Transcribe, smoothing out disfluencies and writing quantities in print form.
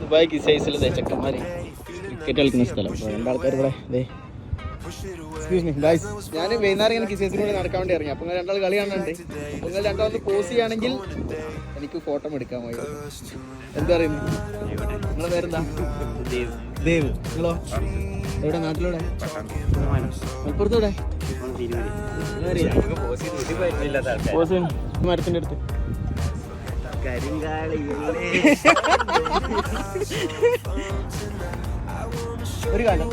Dubai കിസൈസിൽ ചെക്കന്മാർ cricket കളിക്കുന്ന സ്ഥലം. അപ്പോൾ രണ്ടാൾക്കാർ ഇവിടെ എക്സ്ക്യൂസ് മീ ഗൈസ്, ഞാൻ വൈകുന്നേരം ഇങ്ങനെ കിസൈസിലൂടെ നടക്കാൻ വേണ്ടി ഇറങ്ങി. അപ്പോൾ നിങ്ങൾ രണ്ടാൾ കളി കാണുന്നുണ്ട്. അപ്പോൾ നിങ്ങൾ രണ്ടാമത് പോസ് ചെയ്യുകയാണെങ്കിൽ എനിക്ക് ഫോട്ടോ എടുക്കാൻ പോയി. എന്താ പറയുന്നത്? നിങ്ങളെ പേരെന്താ? ദേവ്. നിങ്ങളോ? എവിടെ? നാട്ടിലൂടെ? മലപ്പുറത്തൂടെ? മരത്തിൻ്റെ അടുത്ത്. ഒരു കാലം